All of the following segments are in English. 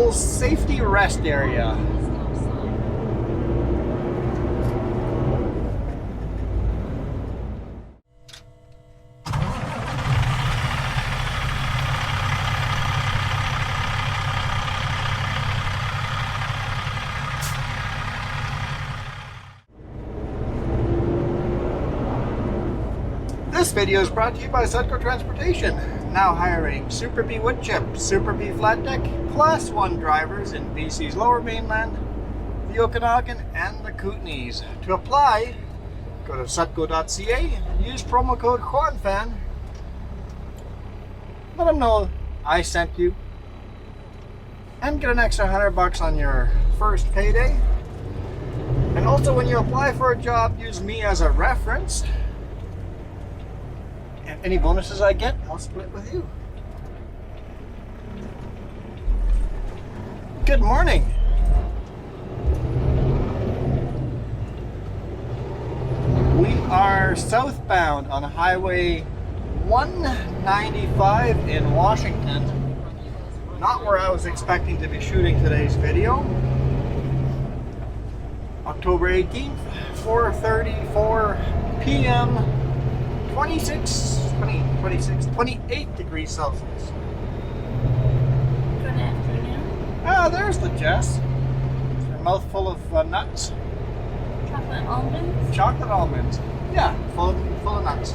little safety rest area. This video is brought to you by Sudco Transportation, now hiring Super B wood chip, Super B flat deck, Class 1 drivers in BC's Lower Mainland, the Okanagan, and the Kootenays. To apply, go to sudco.ca, use promo code JuanFan, let them know I sent you, and get an extra $100 on your first payday. And also when you apply for a job, use me as a reference. And any bonuses I get, I'll split with you. Good morning. We are southbound on Highway 195 in Washington. Not where I was expecting to be shooting today's video. October 18th, 4:34 p.m. 28 degrees Celsius. Good afternoon. Ah, there's the Jess. A mouthful of nuts. Chocolate almonds. Chocolate almonds. Yeah, full of nuts.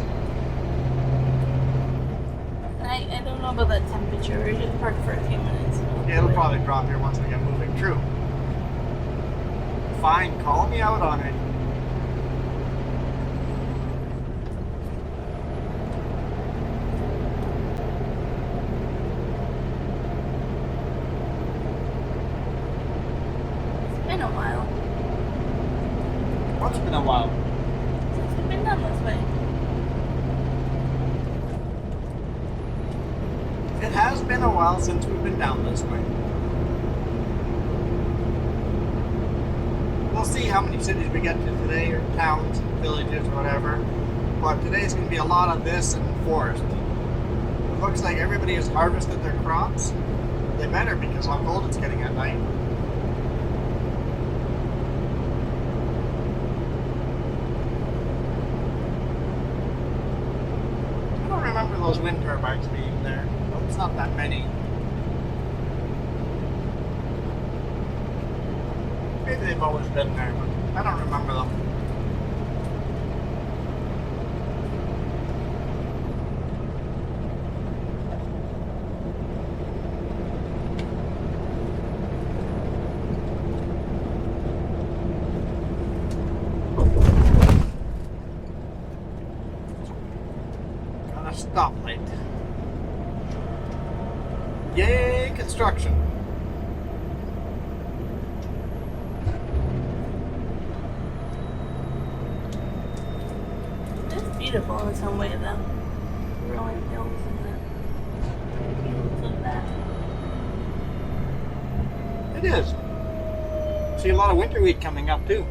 I don't know about that temperature. We're just parked for a few minutes. Yeah, it'll probably drop here once we get moving. True. Fine, call me out on it. What's been a while? Since we've been down this way. It has been a while since we've been down this way. We'll see how many cities we get to today, or towns, villages, or whatever. But today's going to be a lot of this and forest. It looks like everybody has harvested their crops. They better, because how cold it's getting at night. Those wind turbines being there. Well, it's not that many. Maybe they've always been there, but I don't remember them. Stoplight. Yay, construction. It's beautiful in its own way, though. Rolling hills and the fields of that. It is. See a lot of winter wheat coming up, too.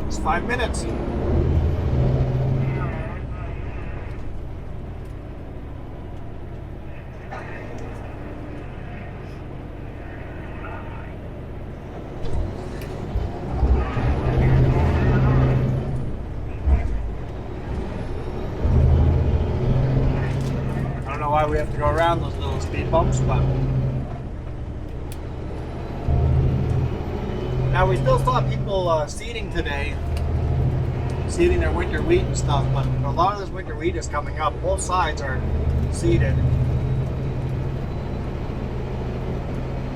It's 5 minutes. I don't know why we have to go around those little speed bumps, but now we still saw people seeding today, seeding their winter wheat and stuff, but a lot of this winter wheat is coming up. Both sides are seeded.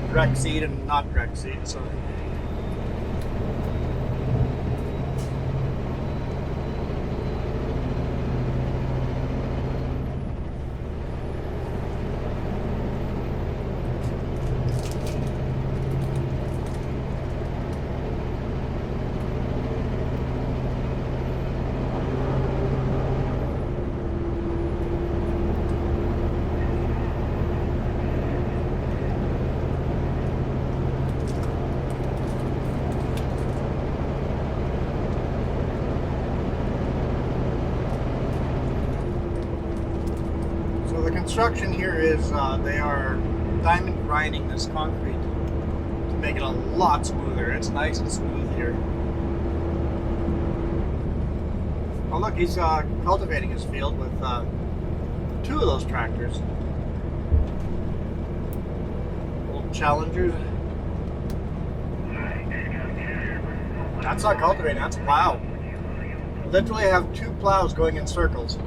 Direct seed and not direct seed, so construction here is they are diamond grinding this concrete to make it a lot smoother. It's nice and smooth here. Oh look, he's cultivating his field with two of those tractors. Old Challengers. That's not cultivating, that's plow. Literally have two plows going in circles,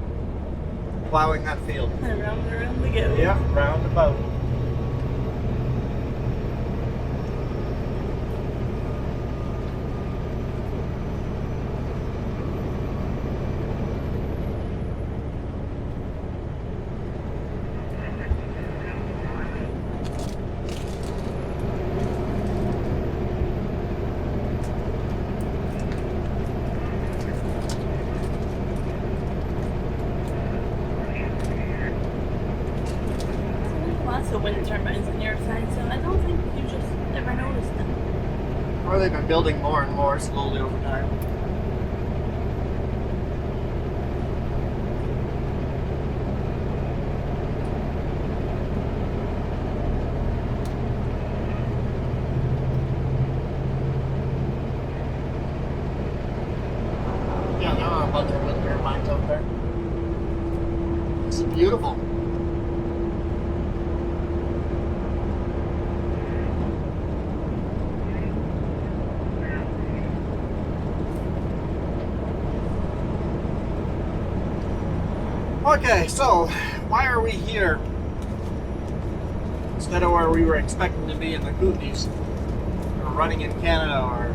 plowing that field. And round and around we go. Yeah, roundabout. Lots of wind turbines on your side, so I don't think you just ever noticed them. Or they've been building more and more slowly over time. Yeah, there are a bunch of wind turbines out there. It's beautiful. Okay, so why are we here instead of where we were expecting to be in the Kootenays, or running in Canada, or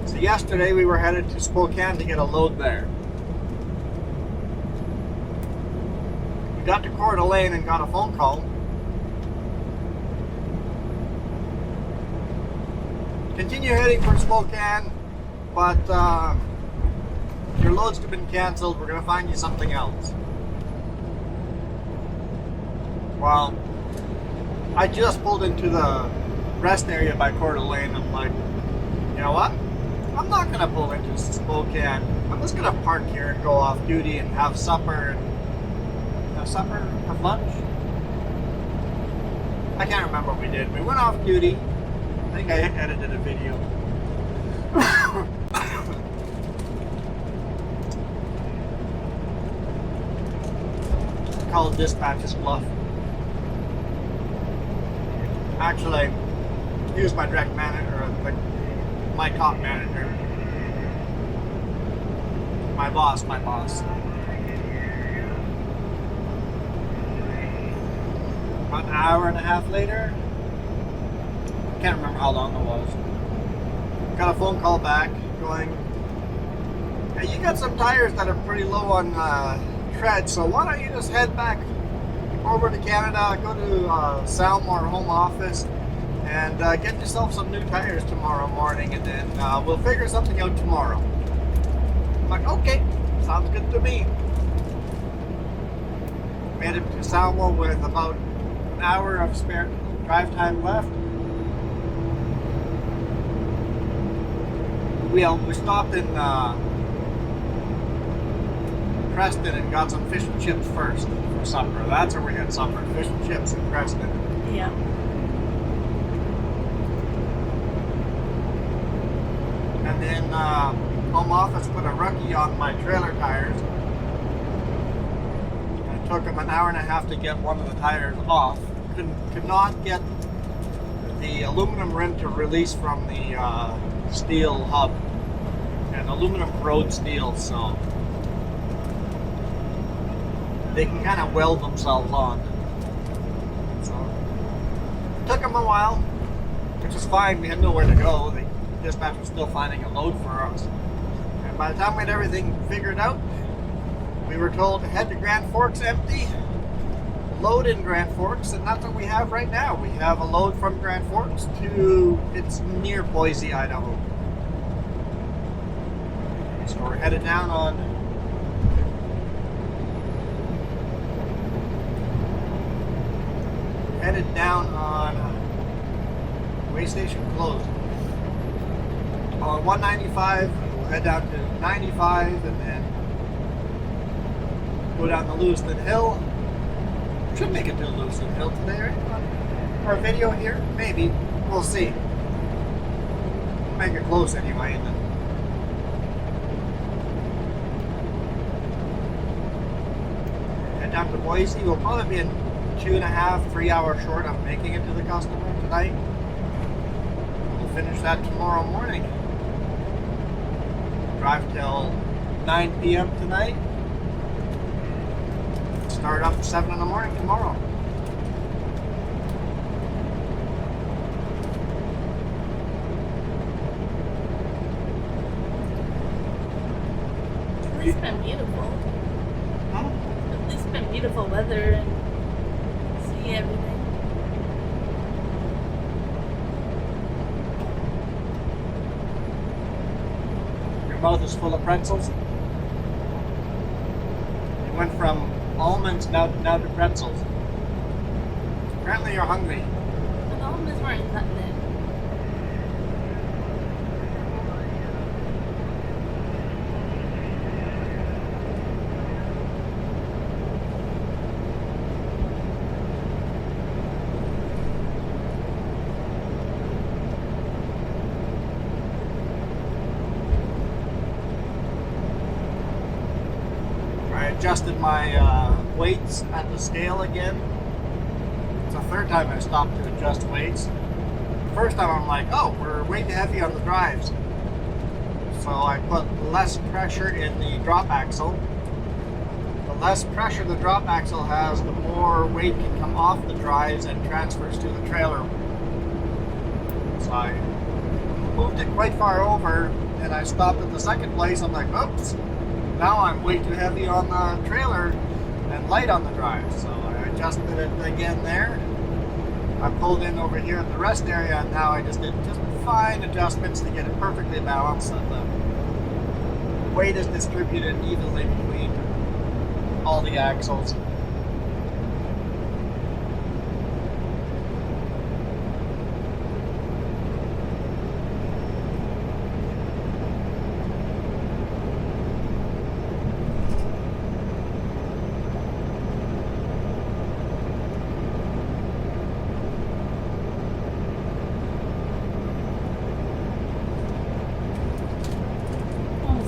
so yesterday we were headed to Spokane to get a load there. We got to Coeur d'Alene and got a phone call. Continue heading for Spokane, but your loads have been canceled. We're going to find you something else. Well, I just pulled into the rest area by Coeur d'Alene. I'm like, you know what? I'm not going to pull into Spokane. I'm just going to park here and go off duty and have supper. Have lunch? I can't remember what we did. We went off duty. I think I edited a video. Called Dispatch's Bluff. Actually, he was my direct manager, my top manager. My boss. About an hour and a half later, can't remember how long it was. Got a phone call back going, hey, you got some tires that are pretty low on tread, so why don't you just head back over to Canada, go to Salmore home office, and get yourself some new tires tomorrow morning, and then we'll figure something out tomorrow. I'm like, okay, sounds good to me. Made it to Salmore with about an hour of spare drive time left. We stopped in Preston and got some fish and chips first for supper. That's where we had supper, fish and chips in Preston. Yeah. And then home office put a rookie on my trailer tires. And it took him an hour and a half to get one of the tires off. Could not get the aluminum rim to release from the steel hub, and aluminum corrodes steel, so they can kind of weld themselves on. So it took them a while, which is fine. We had nowhere to go. The dispatch was still finding a load for us, and by the time we had everything figured out, we were told to head to Grand Forks empty, load in Grand Forks, and that's what we have right now. We have a load from Grand Forks to, it's near Boise, Idaho. So we're headed down on way station closed. On 195 head down to 95 and then go down the Lewiston Hill. Should make it to Lewiston Hill today, right? Our video here? Maybe. We'll see. Make it close anyway. And then head down to Boise. We'll probably be in 2.5, 3 hours short of making it to the customer tonight. We'll finish that tomorrow morning. Drive till 9 p.m. tonight. Start up at 7 in the morning tomorrow. It's been beautiful. Huh? At least been beautiful weather and see everything. Your mouth is full of pretzels. You went from almonds now to pretzels. Apparently you're hungry. But the almonds weren't cutting it. I adjusted my weights at the scale again. It's the third time I stopped to adjust weights. The first time I'm like, oh, we're way too heavy on the drives. So I put less pressure in the drop axle. The less pressure the drop axle has, the more weight can come off the drives and transfers to the trailer. So I moved it quite far over and I stopped at the second place. I'm like, oops. Now I'm way too heavy on the trailer and light on the drive. So I adjusted it again there. I pulled in over here at the rest area and now I just did just fine adjustments to get it perfectly balanced and the weight is distributed evenly between all the axles.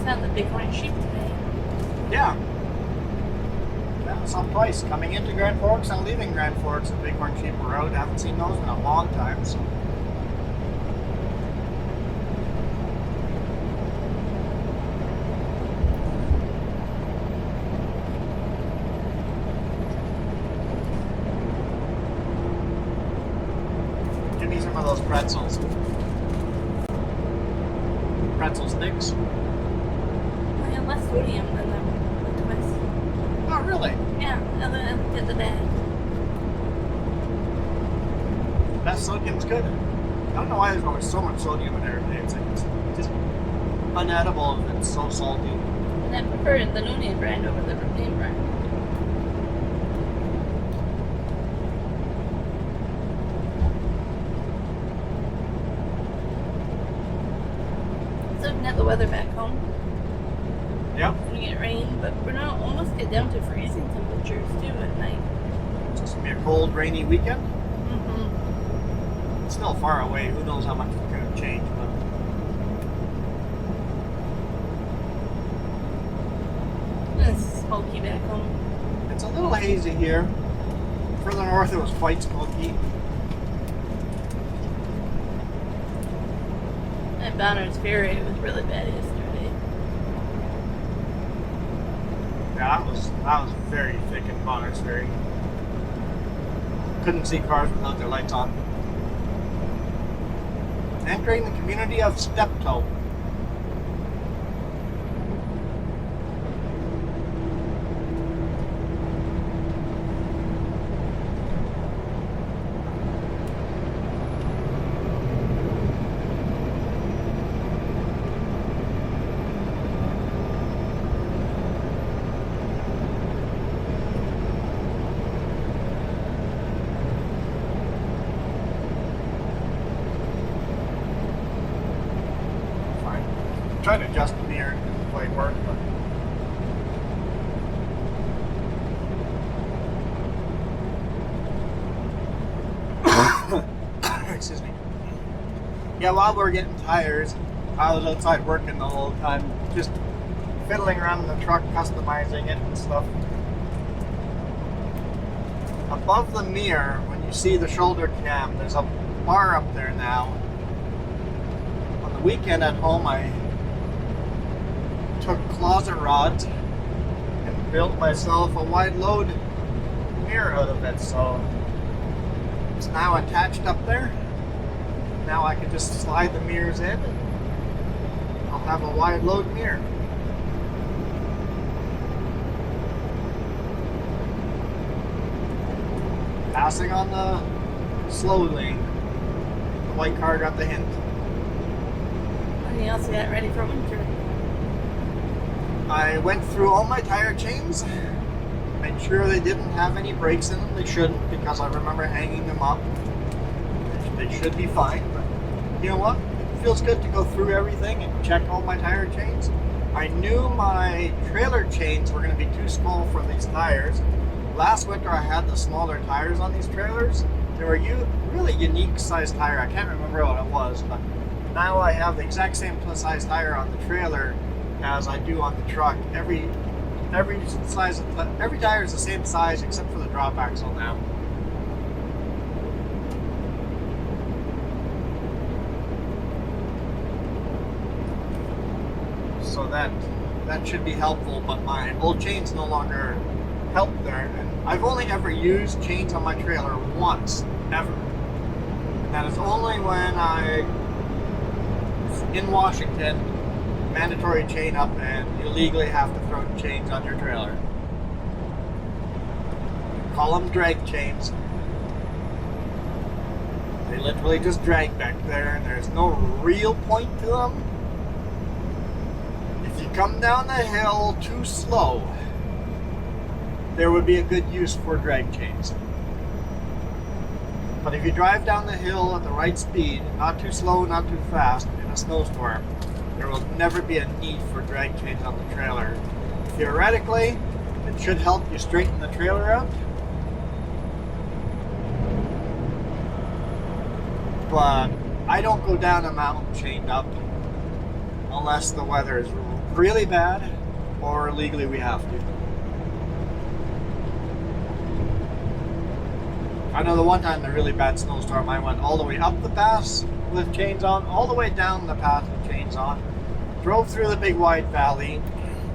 Found the bighorn sheep today. Yeah. Yeah, some twice. Coming into Grand Forks and leaving Grand Forks, the bighorn sheep were out. Haven't seen those in a long time. So. Give me some of those pretzels. Pretzel sticks. I have less sodium than the twist. Oh, really? Yeah, and then I looked at the bag. That sodium's good. I don't know why there's always so much sodium in everything. It's like it's just unedible if it's so salty. And I prefer the Nune brand over the name brand. So looking at the weather back home. Yep. It's gonna get rain, but we're gonna almost get down to freezing temperatures too at night. It's just gonna be a cold, rainy weekend. Mm-hmm. It's still far away. Who knows how much it's gonna change, but It's smoky back home. it's a little hazy here. Further north, it was quite smoky. At Bonners Ferry, it was really bad yesterday. Yeah, that was very thick in Bonners Ferry. Couldn't see cars without their lights on. Entering the community of Steptoe. Excuse me. Yeah, while we were getting tires, I was outside working the whole time, just fiddling around in the truck, customizing it and stuff. Above the mirror, when you see the shoulder cam, there's a bar up there now. On the weekend at home, I took closet rods and built myself a wide load mirror out of it, so it's now attached up there. Now I can just slide the mirrors in and I'll have a wide load mirror. Passing on the slow lane. The white car got the hint. Anything else you got ready for winter? I went through all my tire chains, made sure they didn't have any brakes in them. They shouldn't, because I remember hanging them up. They should be fine, but you know what? It feels good to go through everything and check all my tire chains. I knew my trailer chains were going to be too small for these tires. Last winter I had the smaller tires on these trailers. They were really unique size tire. I can't remember what it was, but now I have the exact same size tire on the trailer as I do on the truck. Every tire is the same size except for the drop axle now. So that should be helpful, but my old chains no longer help there. And I've only ever used chains on my trailer once, ever. And that is only when I was in Washington, mandatory chain up, and you legally have to throw chains on your trailer. Call them drag chains. They literally just drag back there, and there's no real point to them. If you come down the hill too slow, there would be a good use for drag chains. But if you drive down the hill at the right speed, not too slow, not too fast, in a snowstorm, there will never be a need for drag chains on the trailer. Theoretically, it should help you straighten the trailer out. But I don't go down a mountain chained up unless the weather is really bad or legally we have to. I know the one time, the really bad snowstorm, I went all the way up the pass with chains on, all the way down the pass with chains on, drove through the big wide valley,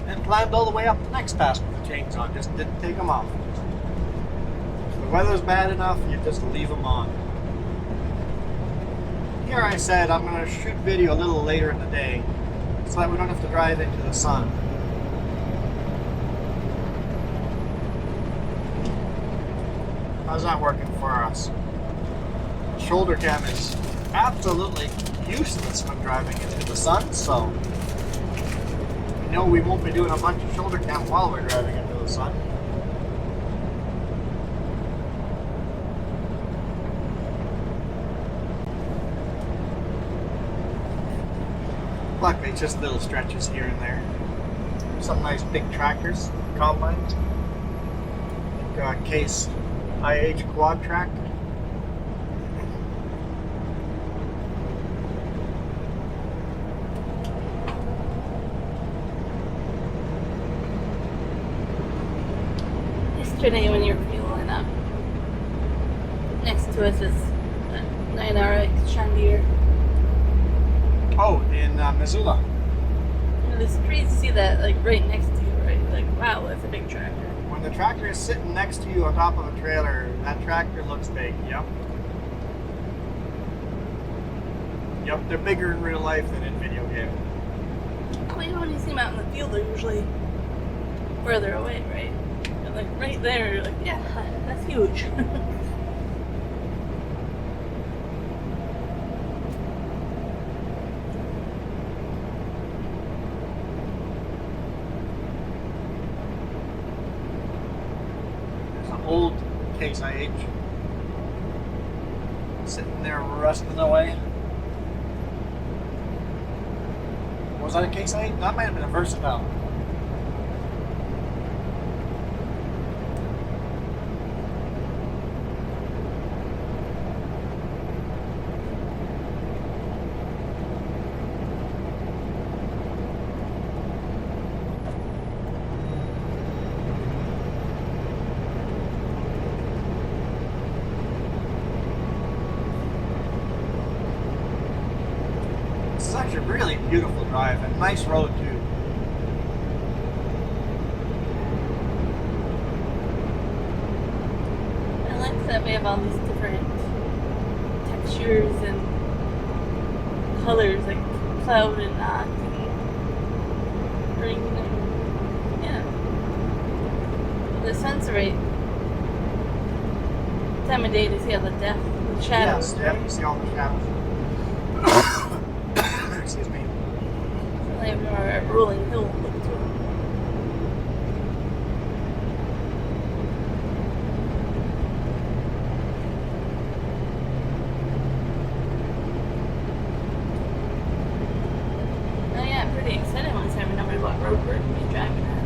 and climbed all the way up the next pass with the chains on. Just didn't take them off. If the weather's bad enough, you just leave them on. Here I said I'm going to shoot video a little later in the day so that we don't have to drive into the sun. How's that working for us? Shoulder cam is absolutely useless when driving into the sun, so you know we won't be doing a bunch of shoulder cam while we're driving into the sun. Luckily, it's just little stretches here and there. Some nice big tractors, combines. Case IH quad track. Yesterday when you were fueling up, next to us is a 9RX Shandier. Oh, in Missoula. And it's crazy to see that like right next to you, right? Like, wow, that's a big tractor. When the tractor is sitting next to you on top of a trailer, that tractor looks big, yep. Yep, they're bigger in real life than in video game. Well, even when you see them out in the field, they're usually further away, right? And like right there, you're like, yeah, that's huge. Old Case IH sitting there rusting away. Was that a Case IH? That might have been a Versatile. drive, and nice road too. I like that we have all these different textures and colors, like cloud and not, and green and yeah. The sun's right time of day to see all the depth, the shadows. Yes, yeah, you see all the shadows. Excuse me. So they have a rolling hill look to it. Oh yeah, I'm pretty excited once I remember what road we're going to be driving at.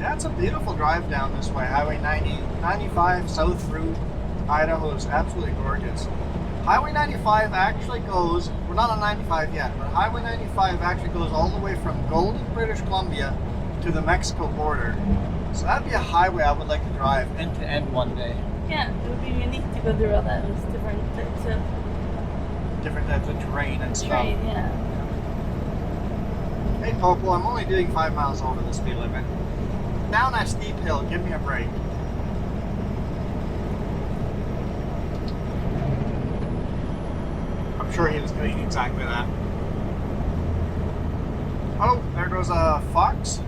Yeah, it's a beautiful drive down this way. Highway 95 south through Idaho is absolutely gorgeous. Highway 95 actually goes, we're not on 95 yet, but Highway 95 actually goes all the way from Golden, British Columbia to the Mexico border. So that'd be a highway I would like to drive end to end one day. Yeah, it would be unique to go through all those different types of Different types of terrain and stuff. terrain, yeah. Hey Popo, I'm only doing 5 miles over the speed limit. Down that steep hill, give me a break. I'm sure he was doing exactly that. Oh, there goes a fox.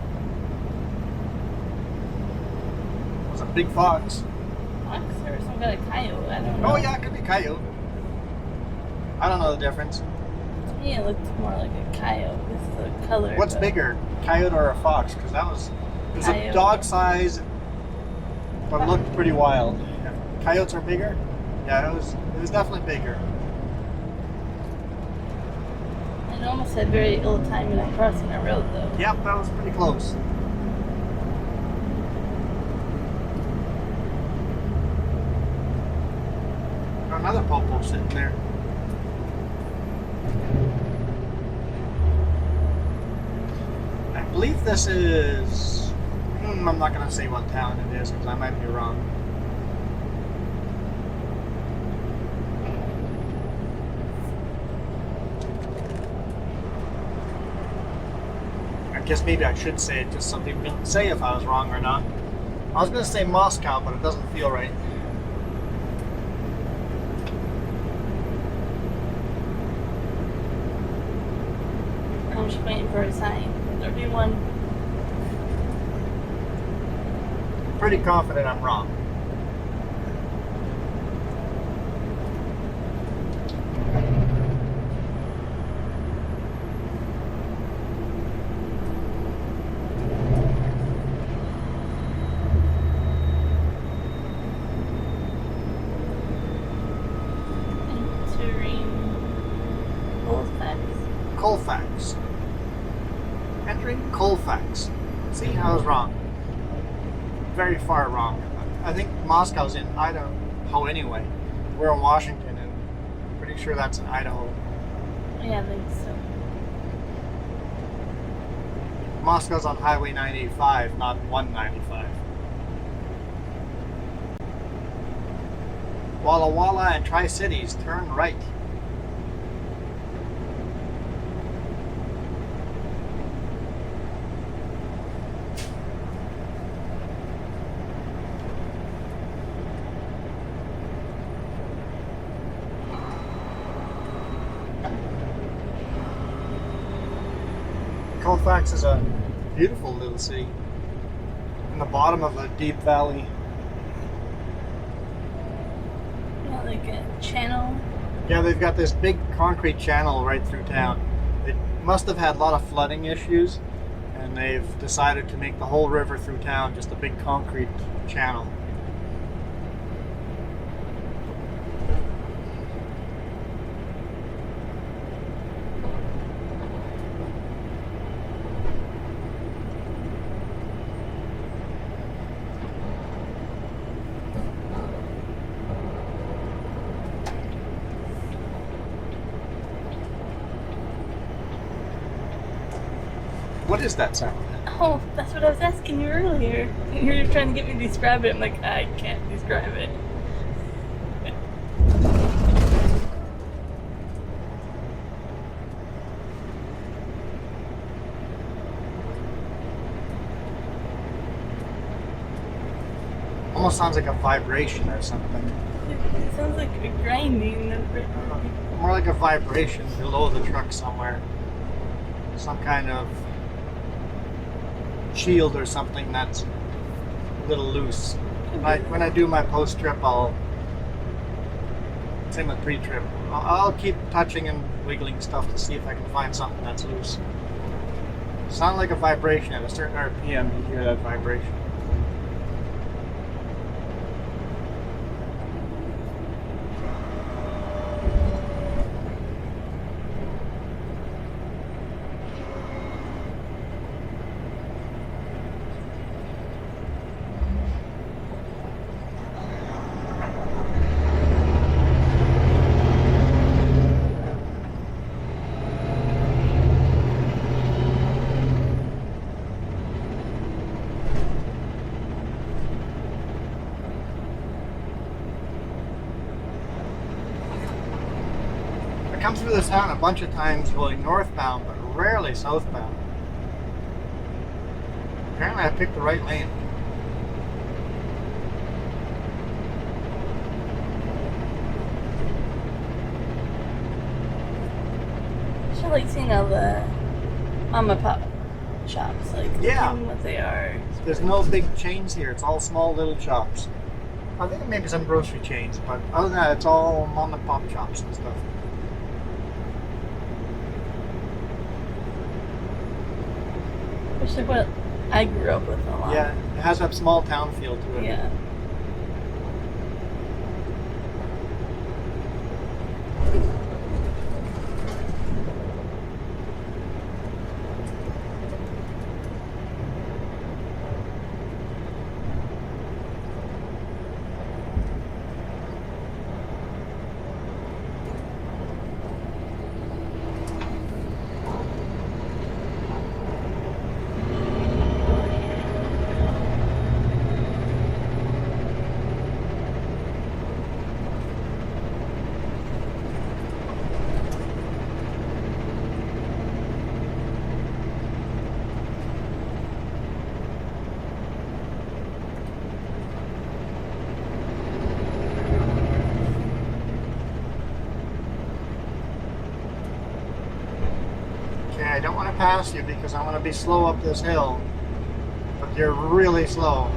It was a big fox. Fox or some kind of coyote, I don't know. Oh yeah, it could be coyote. I don't know the difference. To me it looked more like a coyote with the color. What's but bigger, coyote or a fox? Because it was a Coyote. dog size, but looked pretty wild. Coyotes are bigger? Yeah, it was definitely bigger. It almost had very ill timing on crossing our road though. Yep, that was pretty close. Another popo sitting there. I believe this is... I'm not going to say what town it is because I might be wrong. I guess maybe I should say it just so people can say if I was wrong or not. I was going to say Moscow, but it doesn't feel right. I'm just waiting for a sign. There'll be one. Pretty confident I'm wrong. Entering Colfax. Colfax. Entering Colfax. See, I was wrong. Very far wrong. I think Moscow's in Idaho anyway. We're in Washington, and I'm pretty sure that's in Idaho. Yeah, I think so. Moscow's on Highway 95, not 195. Walla Walla and Tri-Cities, turn right. Colfax is a beautiful little city in the bottom of a deep valley. Yeah, like a channel. Yeah, they've got this big concrete channel right through town. It must have had a lot of flooding issues, and they've decided to make the whole river through town just a big concrete channel. What is that sound? Oh, that's what I was asking you earlier. You were trying to get me to describe it. I'm like, I can't describe it. Almost sounds like a vibration or something. It sounds like a grinding. More like a vibration below the truck somewhere. Some kind of shield or something that's a little loose. When I do my post-trip, same with pre-trip, I'll keep touching and wiggling stuff to see if I can find something that's loose. Sound like a vibration at a certain RPM, you hear that vibration. I come through this town a bunch of times going northbound, but rarely southbound. Apparently I picked the right lane. I like seeing all the mom and pop shops, like Yeah. what they are. There's no big chains here. It's all small little shops. I think maybe some grocery chains, but other than that, it's all mom and pop shops and stuff. Which is what I grew up with a lot. Yeah, it has that small town feel to it. Yeah. I don't want to pass you because I want to be slow up this hill, but you're really slow.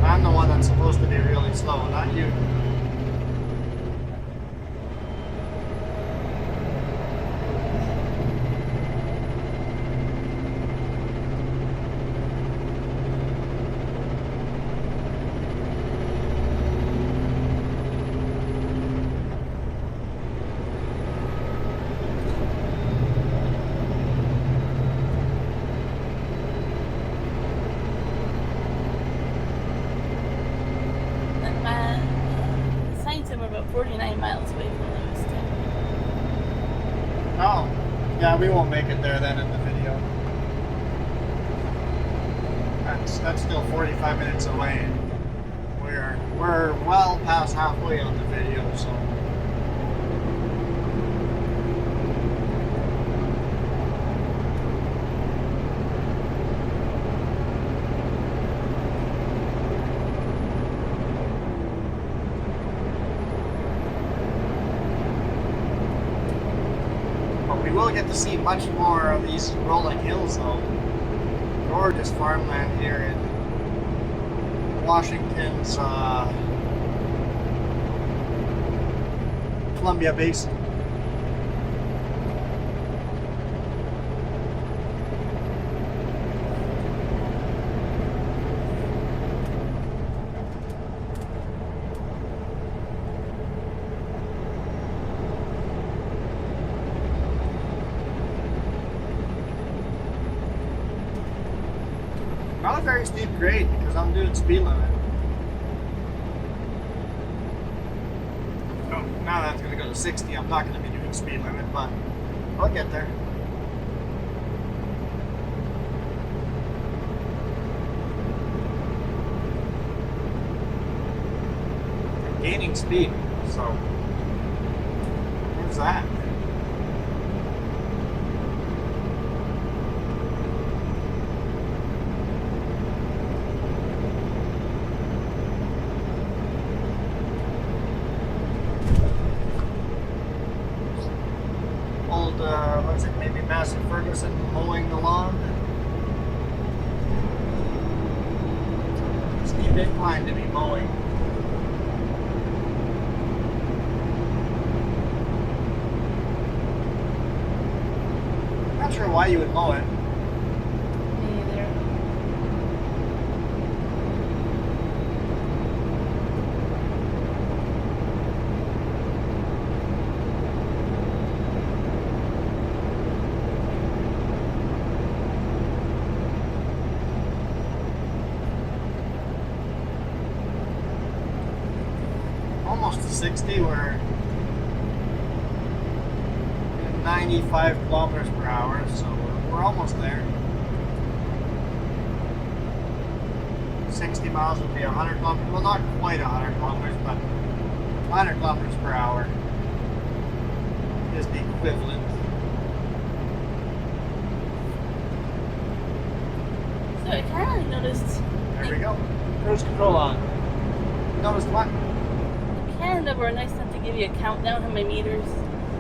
I'm the one that's supposed to be really slow, not you. We're about 49 miles away from Lewiston. Oh, yeah, we won't make it there then in the video. That's still 45 minutes away. We're well past halfway on the video, so. We will get to see much more of these rolling hills though. Gorgeous farmland here in Washington's Columbia Basin. Not a very steep grade because I'm doing speed limit. Oh, now that's going to go to 60. I'm not going to be doing speed limit, but I'll get there. I'm gaining speed, so where's that? looks like maybe Massey Ferguson mowing the lawn. Steep incline to be mowing. Not sure why you would mow it. Me either. Almost to 60. We're at 95 kilometers per hour, so we're almost there. 60 miles would be 100 kilometers. Well, not quite 100 kilometers, but 100 kilometers per hour is the equivalent. So I kind of noticed. There we go. Cruise control on. Noticed what? Canada were nice enough to give you a countdown how many meters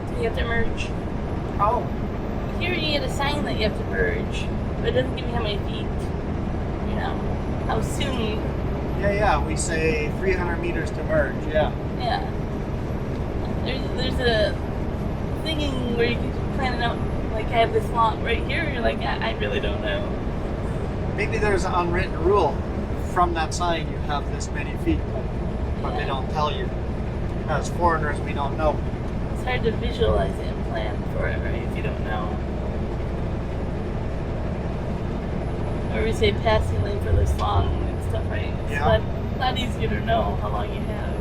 do you have to merge. Oh, Here you get a sign that you have to merge, but it doesn't give you how many feet. You know, how soon. yeah. We say 300 meters to merge. Yeah. Yeah. There's a thinking where you can plan it out. Like I have this lot right here. You're like, I really don't know. Maybe there's an unwritten rule from that sign. You have this many feet, but they don't tell you. As foreigners, we don't know. It's hard to visualize it and plan for it, right? If you don't know. Or we say passing lane for this long and stuff, right? It's Yeah. a lot easier to know how long you have.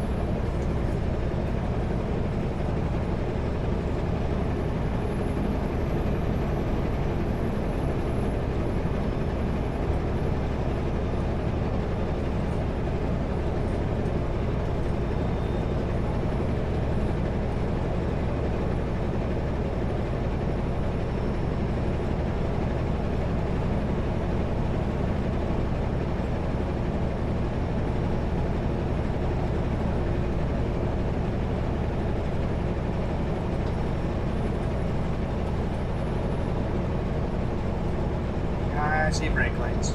I see brake lights.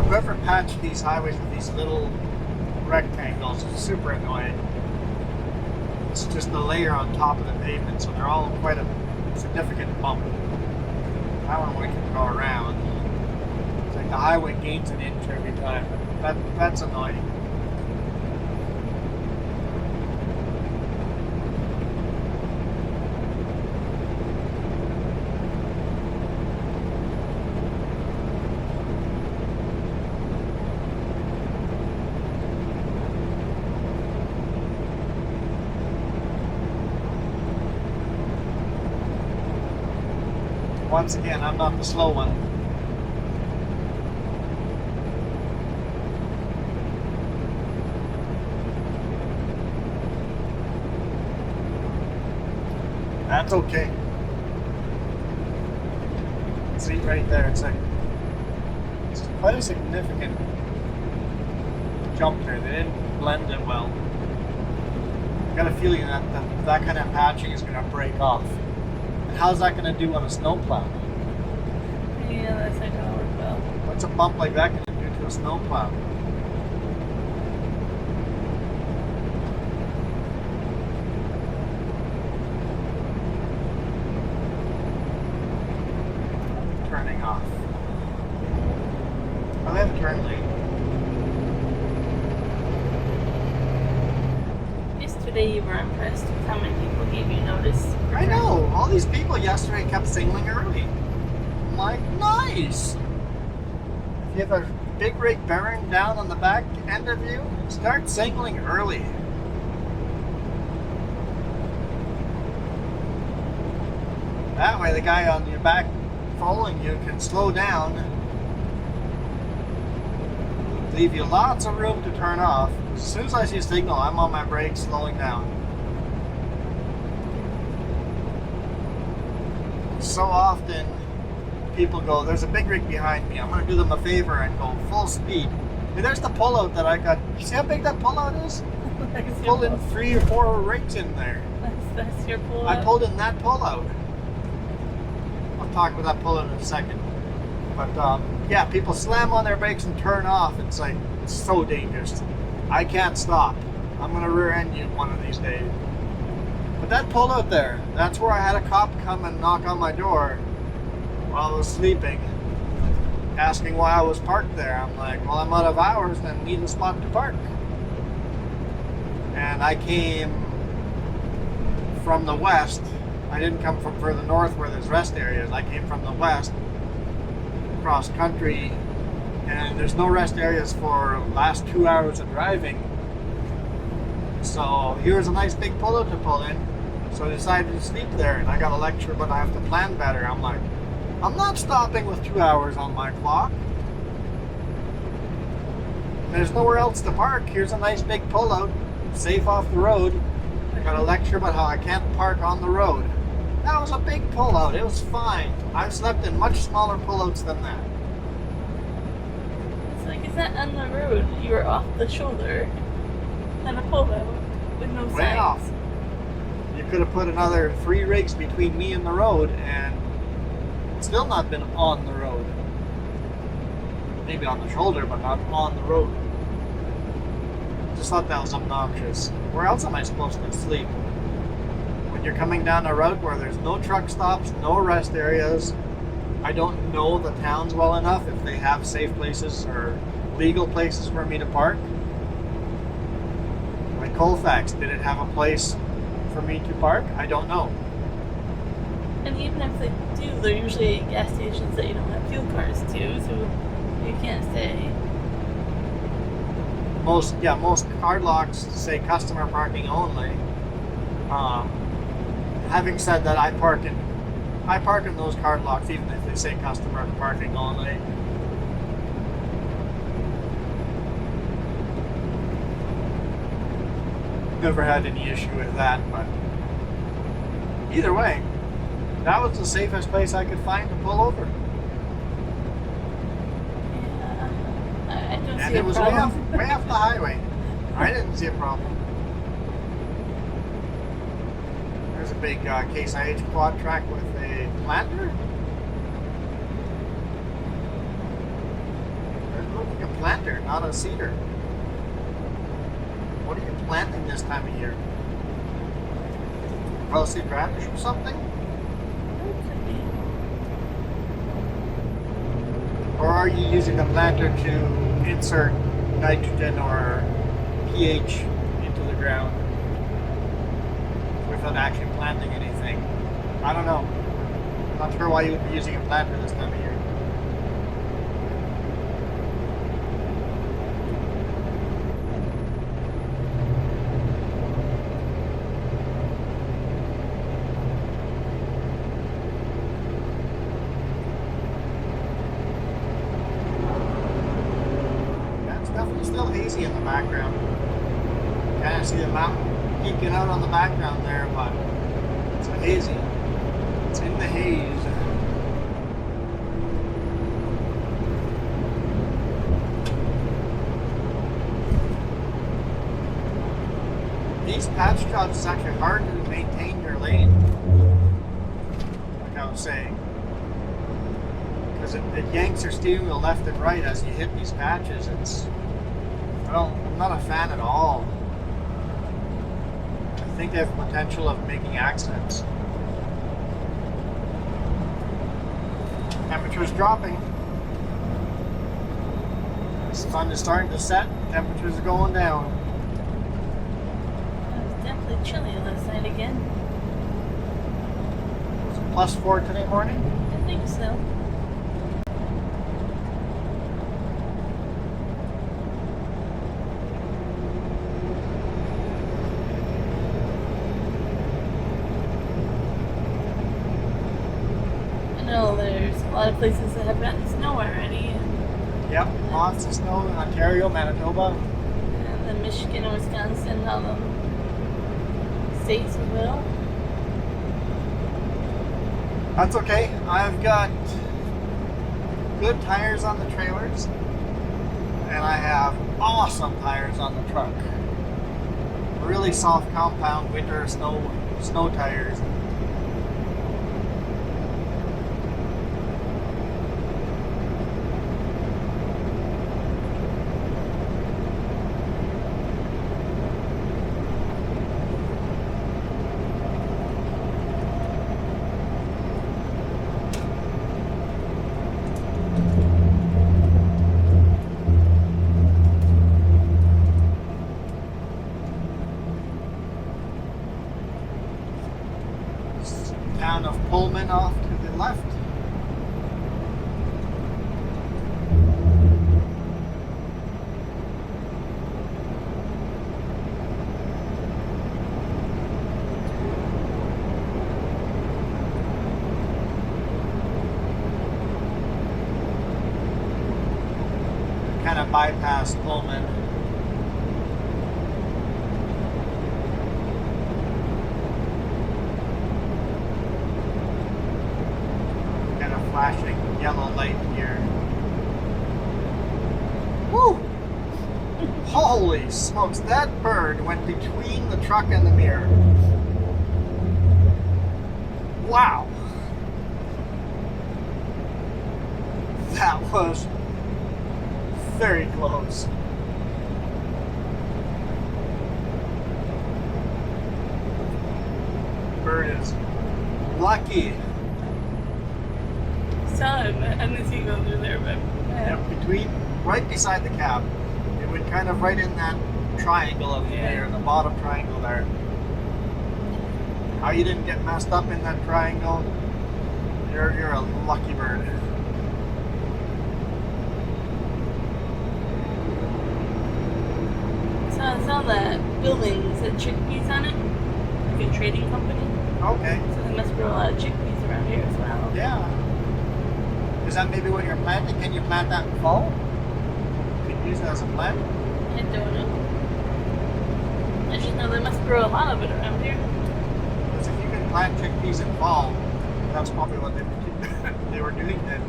Whoever patched these highways with these little rectangles is super annoying. It's just a layer on top of the pavement, so they're all quite a significant bump. That one we can go around. It's like the highway gains an inch every time. That's annoying. Once again, I'm not the slow one. That's okay. See right there, it's quite a significant jump there. They didn't blend it well. I got a feeling that kind of patching is going to break off. How's that going to do on a snowplow? Yeah, that's not gonna work well. What's a bump like that going to do to a snowplow? Turning off. I have a turn lane. Yesterday you were impressed with how many people gave you notice. I know. All these people yesterday kept signaling early. I'm like, nice. If you have a big rig bearing down on the back end of you, start signaling early. That way the guy on your back following you can slow down, leave you lots of room to turn off. As soon as I see a signal, I'm on my brakes, slowing down. So often people go, there's a big rig behind me, I'm going to do them a favor and go full speed. Hey, there's the pullout that I got. You see how big that pullout is? I pulled in 3 or 4 rigs in there. That's your pullout? I pulled in that pullout. I'll talk about that pullout in a second. But yeah, people slam on their brakes and turn off. It's like, it's so dangerous. I can't stop. I'm going to rear end you one of these days. But that pullout there, that's where I had a cop come and knock on my door while I was sleeping, asking why I was parked there. I'm like, well, I'm out of hours and need a spot to park. And I came from the west. I didn't come from further north where there's rest areas. I came from the west, cross country, and there's no rest areas for the last 2 hours of driving. So here's a nice big pullout to pull in. So I decided to sleep there, and I got a lecture, but I have to plan better. I'm like, I'm not stopping with 2 hours on my clock. There's nowhere else to park. Here's a nice big pullout, safe off the road. I got a lecture about how I can't park on the road. That was a big pullout. It was fine. I've slept in much smaller pullouts than that. It's like, is that on the road? You were off the shoulder and a pullout with no Way signs. off. You could have put another 3 rigs between me and the road and still not been on the road. Maybe on the shoulder, but not on the road. Just thought that was obnoxious. Where else am I supposed to sleep? When you're coming down a route where there's no truck stops, no rest areas. I don't know the towns well enough if they have safe places or legal places for me to park. Like Colfax, did it have a place for me to park? I don't know. And even if they do, they're usually gas stations that you don't have fuel cards to, so you can't stay. Most card locks say customer parking only. Having said that, I park in those card locks even if they say customer parking only. Never had any issue with that, but either way, that was the safest place I could find to pull over. Yeah, I don't And see it a was problem. way off the highway. I didn't see a problem. There's a big Case IH quad track with a planter. There's looking a planter, not a cedar. What are you planting this time of year? Policy radish or something? Or are you using a planter to insert nitrogen or pH into the ground without actually planting anything? I don't know. Not sure why you would be using a planter this time of year. Definitely still hazy in the background. Kind of see the mountain peeking out on the background there, but it's hazy. It's in the haze. These patch jobs is actually hard to maintain your lane, like I was saying. Because it yanks your steering wheel left and right as you hit these patches. I'm not a fan at all. I think they have potential of making accidents. Temperature's dropping. The sun is starting to set. Temperatures are going down. It was definitely chilly last night again. Was it +4 today morning? I think so. I know there's lot of places that have gotten snow already. Yep, lots of snow in Ontario, Manitoba. And then Michigan and Wisconsin, all the states as well. That's okay. I've got good tires on the trailers, and I have awesome tires on the truck. Really soft compound winter snow tires. Town of Pullman off to the left. Kind of bypass Pullman. Flashing yellow light here. Woo! Holy smokes, that bird went between the truck and the mirror. Wow! That was very close. Bird is lucky. And the seagull through there, but Yep, right beside the cab. It went kind of right in that triangle of there, the bottom triangle there. How you didn't get messed up in that triangle? You're a lucky bird. So I saw that building said chickpeas on it, like a trading company. Okay. So they must grow a lot of chickpeas around here as well. Yeah. Is that maybe what you're planting? Can you plant that in fall? Could you use it as a plant? I don't know. I just know they must grow a lot of it around here. Because if you can plant chickpeas in fall, that's probably what they were doing then.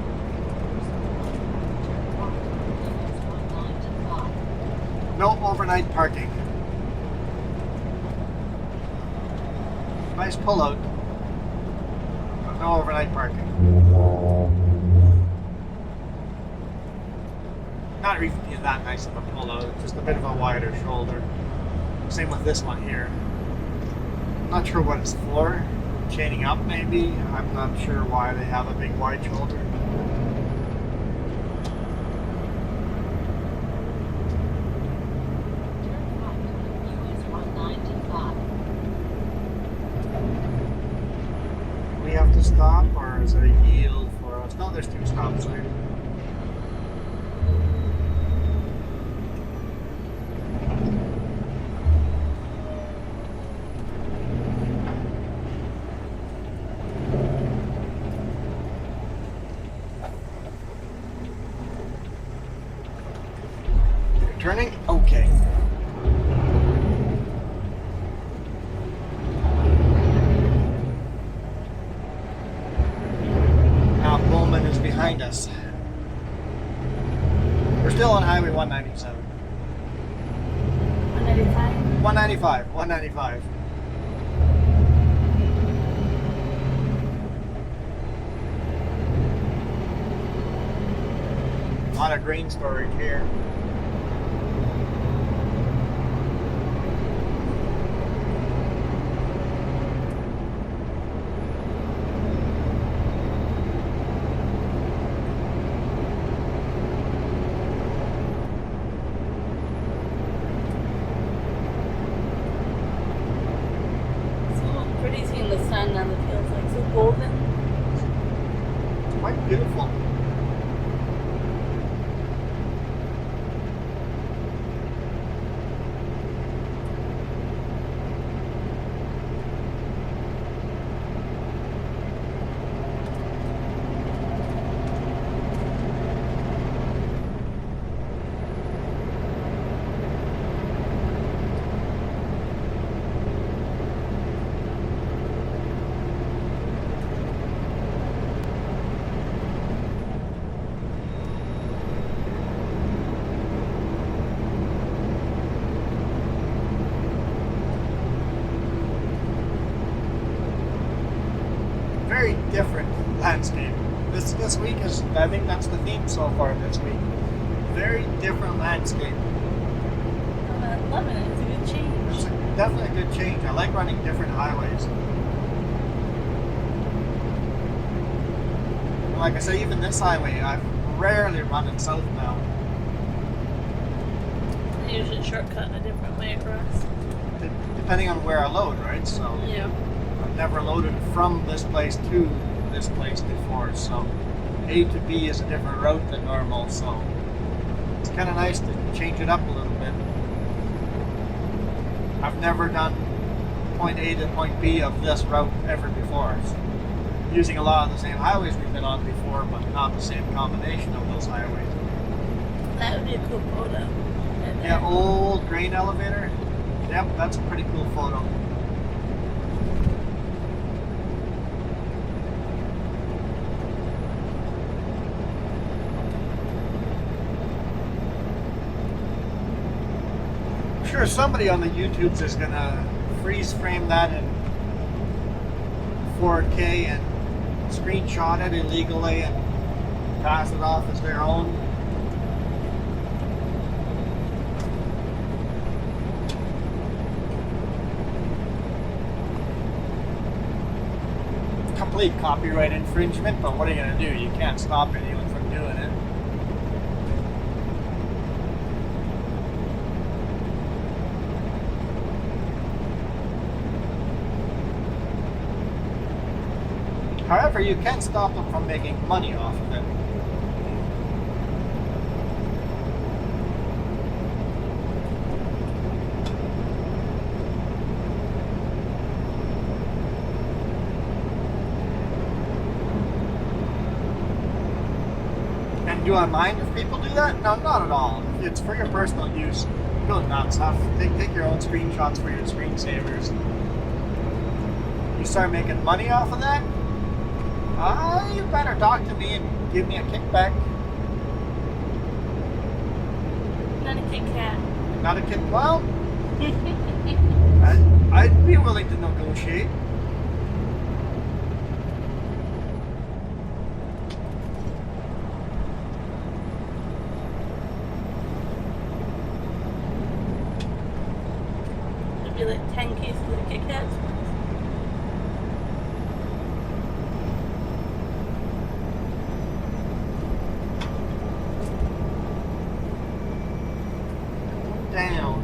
No overnight parking. Nice pullout, but no overnight parking. Not even that nice of a pullout, just a bit of a wider shoulder. Same with this one here. I'm not sure what it's for. Chaining up maybe. I'm not sure why they have a big wide shoulder. We have to stop, or is it a yield for us? No, there's 2 stops there. Turning? Okay. Now Pullman is behind us. We're still on Highway 197. 195? 195. A lot of grain storage here. Pretty seeing the sun on the fields, like so golden. It's quite beautiful. I think that's the theme so far this week. Very different landscape. I'm loving it. It's a good change. It's definitely a good change. I like running different highways. And like I say, even this highway, I've rarely run it southbound. I usually shortcut a different way across. Depending on where I load, right? So Yeah. I've never loaded from this place to this place before, so A to B is a different route than normal, so it's kind of nice to change it up a little bit. I've never done point A to point B of this route ever before. So using a lot of the same highways we've been on before, but not the same combination of those highways. That would be a cool photo. Yeah, old grain elevator. Yep, that's a pretty cool photo. I'm sure somebody on the YouTubes is gonna freeze frame that in 4K and screenshot it illegally and pass it off as their own. Complete copyright infringement, but what are you going to do? You can't stop anyone from doing it. However, you can stop them from making money off of it. Do I mind if people do that? No, not at all. It's for your personal use. Go nuts. Take your own screenshots for your screensavers. You start making money off of that? You better talk to me and give me a kickback. Not a Kit Kat. Not a kick. Well, I'd be willing to negotiate. Be like 10 cases of Kit Kats. Down.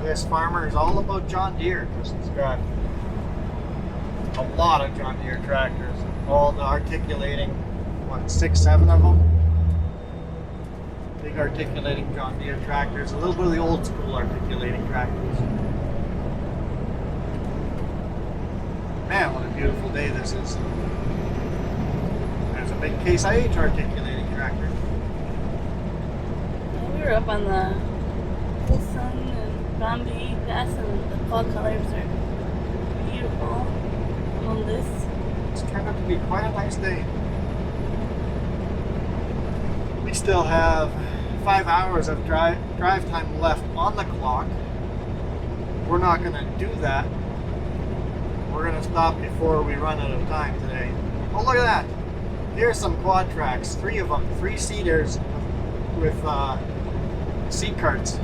This farmer is all about John Deere because he's got a lot of John Deere tractors. All the articulating, 6, 7 of them. Big articulating John Deere tractors, a little bit of the old school articulating tractors. Man, what a beautiful day this is. There's a big Case IH articulating tractor. We were up on the Wilson and Gombe Pass, and the fall colors are beautiful on this. It's turned out to be quite a nice day. We still have 5 hours of drive time left on the clock. We're not going to do that. We're going to stop before we run out of time today. Oh, look at that. Here's some quad tracks, 3 of them, 3-seaters with seat carts. These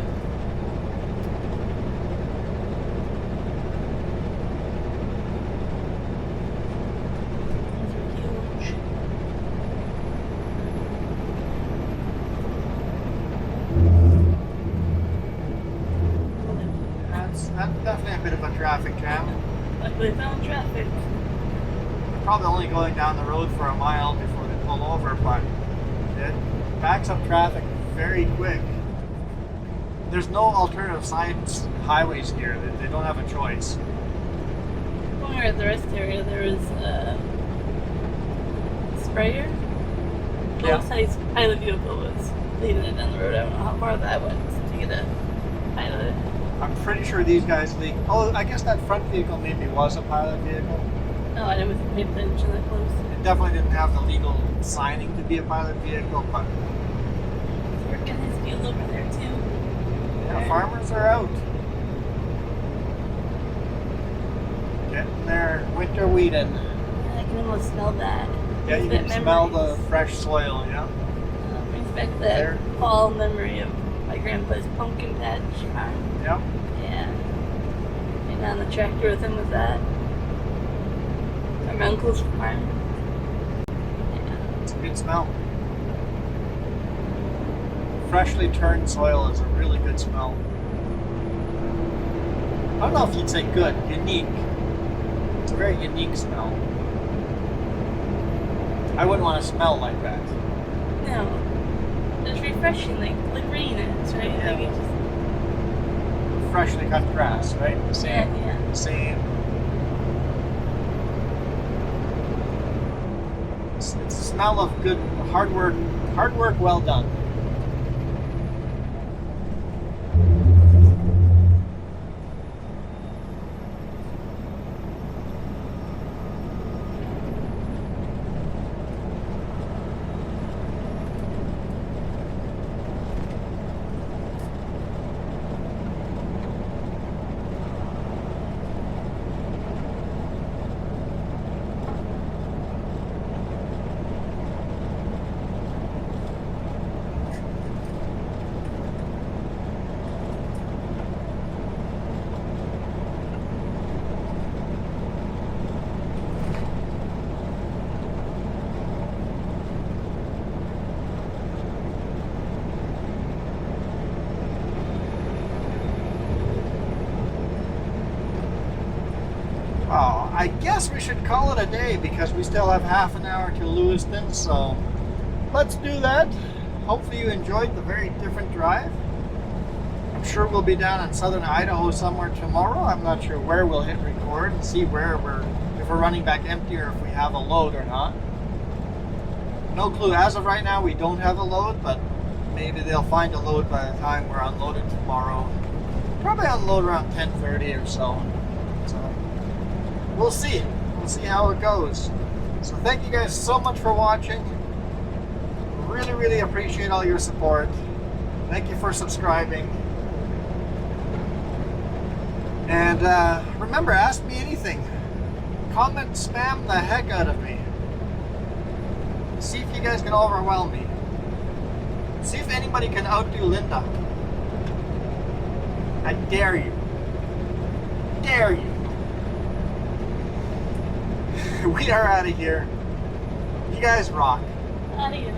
are huge. That's definitely a bit of a traffic jam. Luckily found traffic. Probably only going down the road for a mile before they pull over, but it backs up traffic very quick. There's no alternative sides highways here. They don't have a choice. When we were at the rest area, there was a sprayer. Yeah. Full-size pilot vehicle was leading it down the road. I don't know how far that went to get a pilot. I'm pretty sure these guys leak. Oh, I guess that front vehicle maybe was a pilot vehicle. No, I didn't pay attention that close. It definitely didn't have the legal signing to be a pilot vehicle, but He's working his field over there too. yeah, farmers are out. Getting their winter wheat in. I can almost smell that. Yeah, you can smell the fresh soil, yeah. Brings back that There. fall memory of my grandpa's pumpkin patch farm. Yep. Yeah. And on the tractor with him with that. Or my uncle's farm. Yeah. It's a good smell. Freshly turned soil is a really good smell. I don't know if you'd say good, unique. It's a very unique smell. I wouldn't want to smell like that. No. It's refreshing, like rain is, right? Yeah. Like it just, Freshly cut grass, right? Same. yeah. Same. It's a smell of good hard work well done. Oh, I guess we should call it a day because we still have half an hour to Lewiston, so let's do that. Hopefully you enjoyed the very different drive. I'm sure we'll be down in southern Idaho somewhere tomorrow. I'm not sure where we'll hit record and see if we're running back empty or if we have a load or not. No clue. As of right now, we don't have a load, but maybe they'll find a load by the time we're unloaded tomorrow. Probably unload around 10:30 or so. So we'll see. We'll see how it goes. So thank you guys so much for watching. Really, really appreciate all your support. Thank you for subscribing. And remember, ask me anything. Comment, spam the heck out of me. See if you guys can overwhelm me. See if anybody can outdo Linda. I dare you. Dare you. We are out of here. You guys rock. Adios.